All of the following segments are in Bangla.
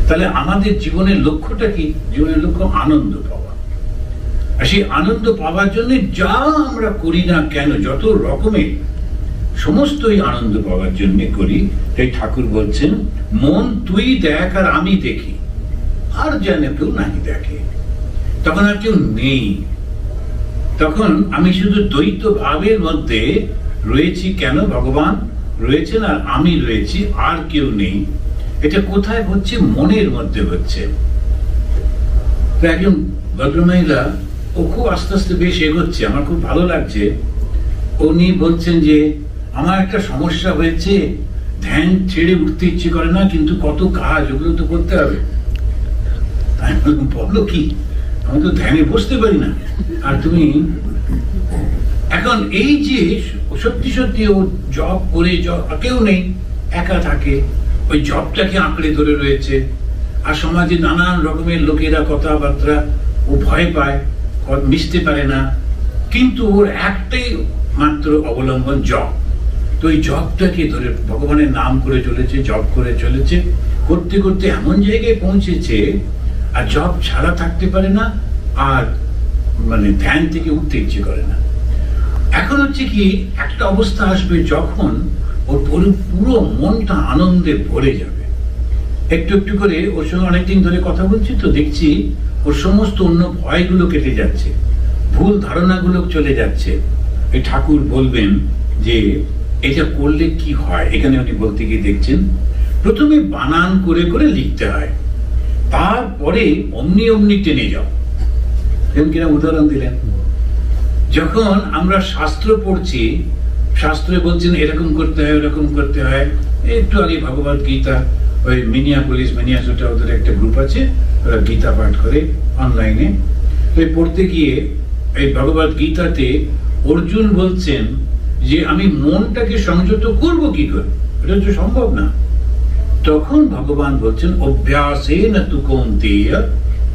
তাহলে আমাদের জীবনের লক্ষ্যটা কি? জীবনের লক্ষ্য আনন্দ পাওয়া। আর সেই আনন্দ পাওয়ার জন্য যা আমরা করি না কেন, যত রকমের সমস্তই আনন্দ পাওয়ার জন্য করি। তাই ঠাকুর বলছেন, মন তুই দেখ আর আমি দেখি, আর যেন কেউ নাহি দেখে। তখন আর কেউ নেই, তখন আমি শুধু দ্বৈত ভাবের মধ্যে রয়েছি। কেন? ভগবান রয়েছেন আর আমি রয়েছি, আর কেউ নেই। এটা কোথায় হচ্ছে? মনের মধ্যে হচ্ছে। তো একজন ভদ্রমহিলা, ও খুব আস্তে আস্তে বেশ এগোচ্ছে, আমার খুব ভালো লাগছে। উনি বলছেন যে আমার একটা সমস্যা হয়েছে, ধ্যান ছেড়ে উঠতে ইচ্ছে করে না, কিন্তু কত কাজ, ওগুলো তো করতে হবে। আমি বললাম, বলো কি? আমি তো ধ্যানে বসতে পারি না, আর তুমি। এখন এই যে সত্যি সত্যি ও জব করে, কেউ নেই, একা থাকে, ওই জবটাকে আঁকড়ে ধরে রয়েছে। আর সমাজে নানান রকমের লোকেরা কথাবার্তা, ও ভয় পায়, মিশতে পারে না, কিন্তু ওর একটাই মাত্র অবলম্বন জব। তো ওই জবটাকে ধরে ভগবানের নাম করে চলেছে, জব করে চলেছে, করতে করতে এমন জায়গায় পৌঁছেছে আর জব ছাড়া থাকতে পারে না, আর মানে ধ্যান থেকে উঠতে ইচ্ছে করে না। এখন হচ্ছে কি, একটা অবস্থা আসবে যখন ওর পুরো মনটা আনন্দে ভরে যাবে। একটু একটু করে ওর সঙ্গে অনেকদিন ধরে কথা বলছি তো, দেখছি ওর সমস্ত অন্য ভয়গুলো কেটে যাচ্ছে, ভুল ধারণাগুলো চলে যাচ্ছে। এই ঠাকুর বলবেন যে এটা করলে কি হয়। এখানে উনি বলতে গিয়ে দেখছেন, প্রথমে বানান করে করে লিখতে হয়, তারপরে অমনি অমনি টেনে যাও। কিনা উদাহরণ দিলেন, যখন আমরা শাস্ত্র পড়ছি, শাস্ত্রে বলছেন এরকম করতে হয়, ওরকম করতে হয়। একটু আগে ভগবত গীতা, ওই মিনিয়াসোটা ওদের একটা গ্রুপ আছে, ওরা গীতা পাঠ করে অনলাইনে। পড়তে গিয়ে এই ভগবত গীতাতে অর্জুন বলছেন যে আমি মনটাকে সংযত করব কি করে, এটা তো সম্ভব না। তখন ভগবান বলছেন, অভ্যাসেন তু কৌন্তেয়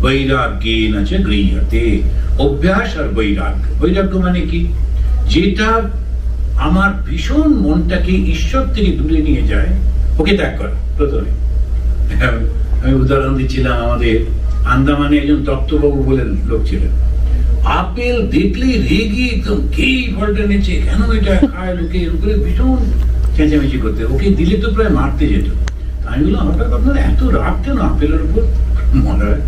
বৈরাগ্যেন চ গৃহ্যতে। অভ্যাস আর বৈরাগ্য। বৈরাগ্য মানে কি? যেটা আমার ভীষণ মনটাকে ঈশ্বর থেকে দূরে নিয়ে যায়, ওকে ত্যাগ করা। প্রথমে আমি উদাহরণ দিচ্ছিলাম, আমাদের আন্দামানে একজন তত্ত্ববাবু বলে লোক ছিলেন, আপেল দেখলে রেগে একদম কেই ফলটা নেচে, কেন এটা খায় লোকে, করে ভীষণ চেঁচামেচি করতে, ওকে দিলে তো প্রায় মারতে যেত। আমি বললাম, হঠাৎ আপনার এত রাগ কেন আপেলের উপর? মনে হয়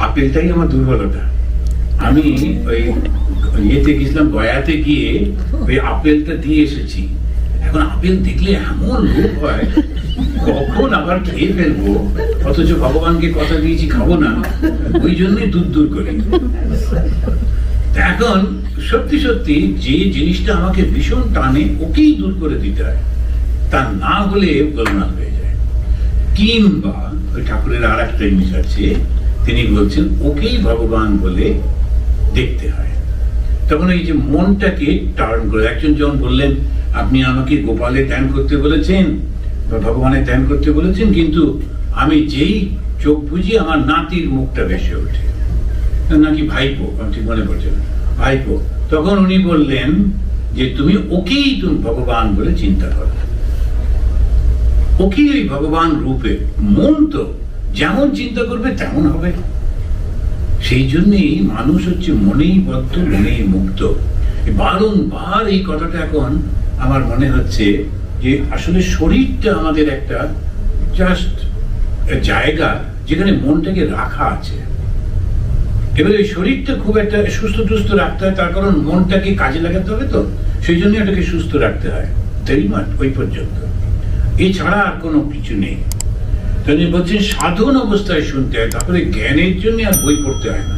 আপেলটাই আমার দুর্বলতা। আমি ওই ইয়েতে গেছিলাম, গয়াতে গিয়ে ওই আপেলটা দিয়ে এসেছি। এখন আপেল দেখলে এমন লোভ হয়, কখন আবার খেয়ে ফেলবো, অথচ ভগবানকে কথা দিয়েছি খাবো না, ওই জন্যই দূর দূর করি। এখন সত্যি সত্যি যে জিনিসটা আমাকে ভীষণ টানে, ওকেই দূর করে দিতে হয়, তা না হলে গোলমাল হয়ে যায়। কিংবা ওই ঠাকুরের আর একটা জিনিস আছে, তিনি বলছেন ওকেই ভগবান বলে দেখতে হয়। তখন এই যে মনটাকে টার্ন করে, একজন যখন বললেন, আপনি আমাকে গোপালের ধ্যান করতে বলেছেন বা ভগবানের ধ্যান করতে বলেছেন, কিন্তু আমি যেই চোখ বুঝি আমার নাতির মুখটা ভেসে ওঠে, নাকি ভাইপো, আমি ঠিক মনে পড়ছে না, ভাইপো। তখন উনি বললেন যে তুমি ওকেই তুমি ভগবান বলে চিন্তা করো, ওকেই ওই ভগবান রূপে। মন তো যেমন চিন্তা করবে তেমন হবে। সেই জন্যই মানুষ হচ্ছে মনেই বদ্ধ, মনেই মুক্ত। বারংবার এই কথাটা এখন আমার মনে হচ্ছে যে আসলে শরীরটা আমাদের একটা জাস্ট জায়গা যেখানে মনটাকে রাখা আছে। এবার এই শরীরটা খুব একটা সুস্থ টুস্থ রাখতে হয়, তার কারণ মনটাকে কাজে লাগাতে হবে, তো সেই জন্য এটাকে সুস্থ রাখতে হয়। তাই না? ওই পর্যন্ত, এছাড়া আর কোনো কিছু নেই। তিনি বলছেন সাধন অবস্থায় শুনতে হয়, তারপরে জ্ঞানের জন্য আর বই পড়তে হয় না,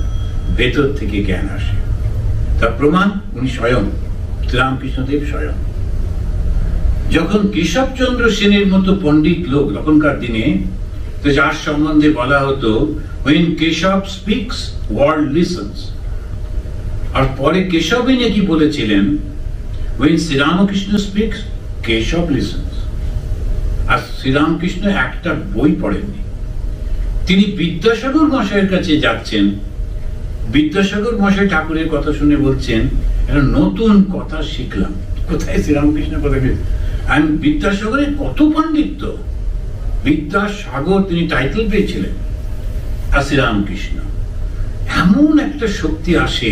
ভেতর থেকে জ্ঞান আসে। তার প্রমাণ উনি স্বয়ং, শ্রীরামকৃষ্ণদেব স্বয়ং। যখন কেশবচন্দ্র সেনের মতো পণ্ডিত লোক তখনকার দিনে, তো যার সম্বন্ধে বলা হতো when Keshav speaks, world listens, আর পরে কেশবই নাকি বলেছিলেন when Sri Ramakrishna speaks, Keshav listens। আর শ্রীরামকৃষ্ণ একটা বই পড়েননি। তিনি বিদ্যাসাগর মশাইয়ের কাছে যাচ্ছেন, বিদ্যাসাগর মশাই ঠাকুরের কথা শুনে বলছেন একটা নতুন কথা শিখলাম। কোথায় শ্রীরামকৃষ্ণ কথা? আমি বিদ্যাসাগরের কত পাণ্ডিত্য, বিদ্যাসাগর তিনি টাইটেল পেয়েছিলেন, আর শ্রীরামকৃষ্ণ, এমন একটা শক্তি আসে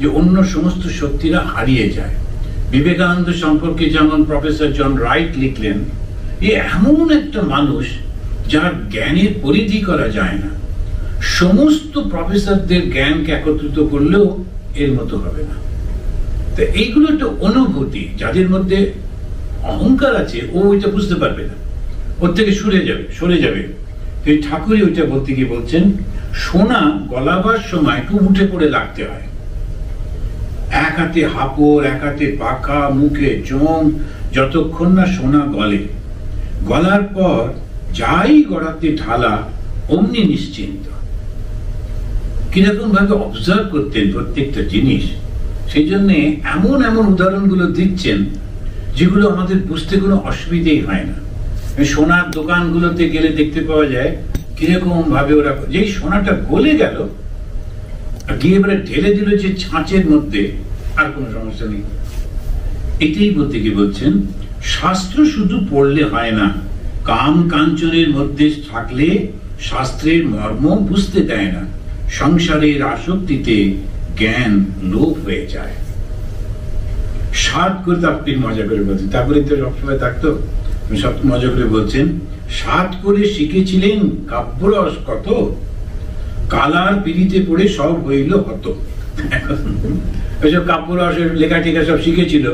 যে অন্য সমস্ত শক্তিরা হারিয়ে যায়। বিবেকানন্দ সম্পর্কে যেমন প্রফেসর জন রাইট লিখলেন, এমন একটা মানুষ যার জ্ঞানের পরিধি করা যায় না। সমস্ত প্রফেসরদের জ্ঞানকে একত্রিত করলেও এর মতো হবে না। তো এইগুলো একটা অনুভূতি, যাদের মধ্যে অহংকার আছে ও ওইটা বুঝতে পারবে না, ওর থেকে সরে যাবে। এই ঠাকুরই ওইটা বলতে গিয়ে বলছেন, সোনা গলাবার সময় একটু উঠে পড়ে লাগতে হয়। এক হাতে হাপড়, এক হাতে পাখা, মুখে চোম, যতক্ষণ না সোনা গলে। গলার পর যাই গড়াতে ঢালা অমনি নিশ্চিন্ত। কিরকম ভাবে অবজার্ভ করতেন প্রত্যেকটা জিনিস, সেই জন্য এমন এমন উদাহরণগুলো দিচ্ছেন যেগুলো আমাদের বুঝতে কোনো অসুবিধেই হয় না। সোনার দোকানগুলোতে গেলে দেখতে পাওয়া যায় কিরকম ভাবে ওরা, যেই সোনাটা গলে গেল গিয়ে এবারে ঢেলে দিল যে ছাঁচের মধ্যে, আর কোনো সমস্যা নেই। এটাই বলতে কি বলছেন, শাস্ত্র শুধু পড়লে হয় না, কাম কাঞ্চনের মধ্যে থাকলে শাস্ত্রের মর্ম বুঝতে দেয় না। সংসারের আসক্তিতে জ্ঞান লোপ হয়ে যায়। সাত করে আপনি মজা করে বলছেন, তারপরে তো সবসময় থাকতো, সব মজা করে বলছেন, সাত করে শিখেছিলেন কাব্যরস কত, কালার পিড়িতে পড়ে সব হইল হত। ওইসব কাব্যরসের লেখা টেখা সব শিখেছিল,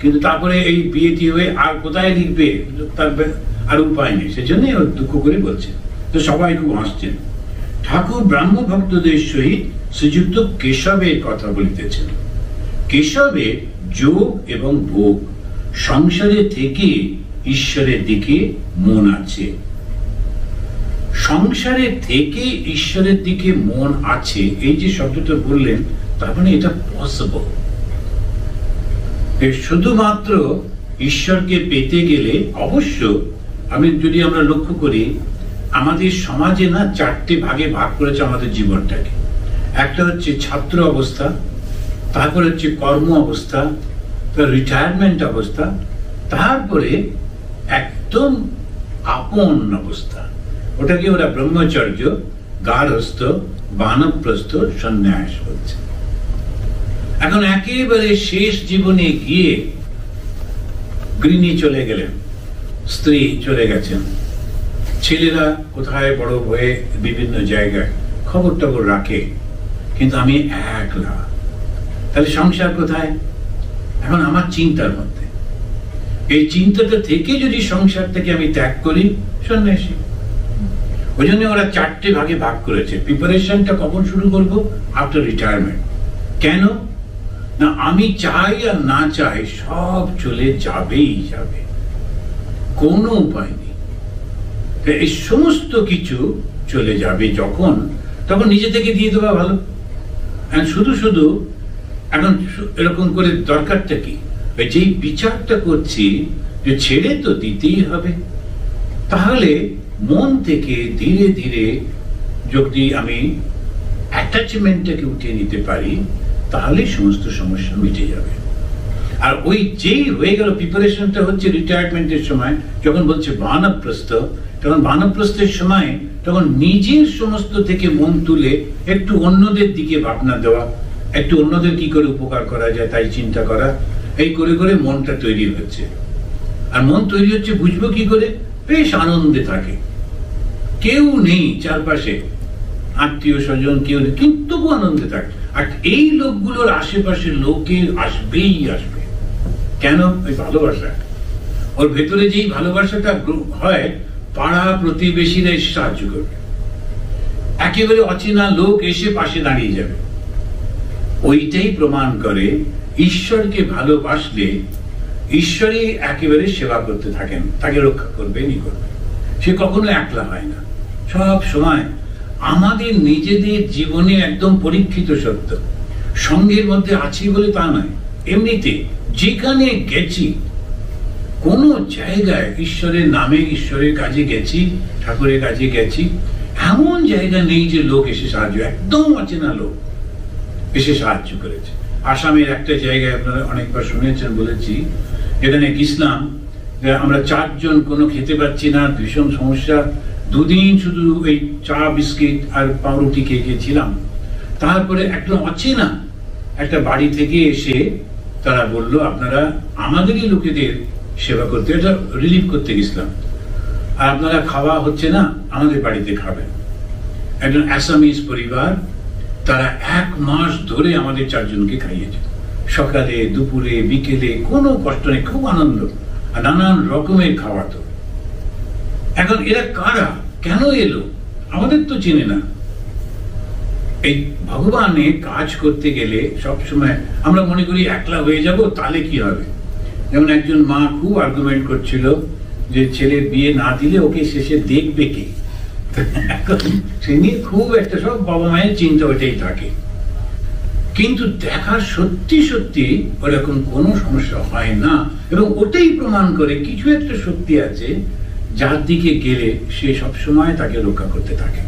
কিন্তু তারপরে এই বিয়েটি হয়ে আর কোথায় লিখবে, তার আর উপায় নেই, সেজন্য দুঃখ করে বলছে। তো সবাই খুব হাসছেন। ঠাকুর ব্রাহ্ম ভক্তদের সহিত শ্রীযুক্ত কেশবের কথা বলিতেছেন। কেশবের যোগ এবং ভোগ, সংসারে থেকে ঈশ্বরের দিকে মন আছে। সংসারে থেকে ঈশ্বরের দিকে মন আছে, এই যে শব্দটা বললেন, তার মানে এটা পসিবল। শুধুমাত্র ঈশ্বরকে পেতে গেলে অবশ্য যদি আমরা লক্ষ্য করি, আমাদের সমাজে না চারটে ভাগে ভাগ করেছে আমাদের জীবনটাকে। একটা হচ্ছে ছাত্র অবস্থা, তারপরে হচ্ছে কর্ম অবস্থা, রিটায়ারমেন্ট অবস্থা, তারপরে একদম আপন অবস্থা, ওটাকে ওরা ব্রহ্মচর্য, গার্হস্থ, বানপ্রস্থ, সন্ন্যাস বলছে। এখন একেবারে শেষ জীবনে গিয়ে গৃহিণী চলে গেলেন, স্ত্রী চলে গেছেন, ছেলেরা কোথায় বড় হয়ে বিভিন্ন জায়গায় খবর টবর রাখে, কিন্তু আমি একলা। তাহলে সংসার কোথায়? এখন আমার চিন্তার মধ্যে। এই চিন্তাটা থেকে যদি সংসার থেকে আমি ত্যাগ করি, সন্ন্যাসী। ওই জন্য ওরা চারটে ভাগে ভাগ করেছে। প্রিপারেশনটা কখন শুরু করবো? After retirement. কেন না, আমি চাই আর না চাই সব চলে যাবেই যাবে, কোনো উপায় নেই। এই সমস্ত কিছু চলে যাবে যখন, তখন নিজে থেকে দিয়ে দেওয়া ভালো। শুধু শুধু এখন এরকম করে দরকারটা কি? যেই বিচারটা করছি যে ছেড়ে তো দিতেই হবে, তাহলে মন থেকে ধীরে ধীরে যদি আমি অ্যাটাচমেন্টটাকে উঠিয়ে নিতে পারি, তাহলে সমস্ত সমস্যা মিটে যাবে। আর ওই যেই হয়ে গেল, প্রিপারেশনটা হচ্ছে রিটায়ারমেন্টের সময়, যখন বলছে বানপ্রস্থ, তখন বানপ্রস্থের সময় তখন নিজের সমস্ত থেকে মন তুলে একটু অন্যদের দিকে ভাবনা দেওয়া, একটু অন্যদের কি করে উপকার করা যায় তাই চিন্তা করা, এই করে করে মনটা তৈরি হচ্ছে। আর মন তৈরি হচ্ছে বুঝবো কি করে? বেশ আনন্দে থাকে, কেউ নেই চারপাশে, আত্মীয় স্বজন কেউ নেই, কিন্তু আনন্দে থাকে। আর এই লোকগুলোর আশেপাশের লোকে আসবেই আসবে। কেন? ওই ভালোবাসা, ওর ভেতরে যেই ভালোবাসাটা হয়, পাড়া প্রতিবেশীরা এসে সাহায্য করবে, একেবারে অচেনা লোক এসে পাশে দাঁড়িয়ে যাবে। ওইটাই প্রমাণ করে ঈশ্বরকে ভালোবাসলে ঈশ্বরই একেবারে সেবা করতে থাকেন, তাকে রক্ষা করবেনই করবে। সে কখনো একলা হয় না, সব সময়। আমাদের নিজেদের জীবনে একদম পরীক্ষিত সত্য, সঙ্গের মধ্যে আছি বলে তা নয়, এমনিতে যেখানে গেছি, কোন জায়গায় ঈশ্বরের নামে, ঈশ্বরের কাজে গেছি, ঠাকুরের কাজে গেছি, এমন জায়গা নেই যে লোক এসে সাহায্য, একদম অচেনা লোক এসে সাহায্য করেছে। আসামের একটা জায়গায় আপনারা অনেকবার শুনেছেন, বলেছি, এখানে গেছিলাম, আমরা 4 জন কোনো খেতে পাচ্ছি না, ভীষণ সমস্যা, দুদিন শুধু ওই চা বিস্কিট আর পাউরুটি খেয়ে গেছিলাম। তারপরে একটা অচেনা একটা বাড়ি থেকে এসে তারা বলল, আপনারা আমাদেরই লোকেদের সেবা করতে, এটা রিলিফ করতে গেছিলাম, আর আপনারা খাওয়া হচ্ছে না, আমাদের বাড়িতে খাবেন। একজন অ্যাসামিজ পরিবার, তারা 1 মাস ধরে আমাদের 4 জনকে খাইয়েছে, সকালে দুপুরে বিকেলে, কোনো কষ্ট নেই, খুব আনন্দ, আর নানান রকমের খাওয়াতো। এখন এরা কারা, কেন এলো, আমাদের তো চেনে না। এই ভগবানের কাজ করতে গেলে সবসময় আমরা মনে করি একলা হয়ে যাব, তাহলে কি হবে। যেমন একজন মা খুব আর্গুমেন্ট করছিল যে ছেলের বিয়ে না দিলে ওকে শেষে দেখবে কে। এখন সে নিয়ে খুব একটা, সব বাবা মায়ের চিন্তা ওইটাই থাকে, কিন্তু দেখার সত্যি সত্যি ওরকম কোনো সমস্যা হয় না। এবং ওটাই প্রমাণ করে কিছু একটা শক্তি আছে যার দিকে গেলে সে সবসময় তাকে রক্ষা করতে থাকে।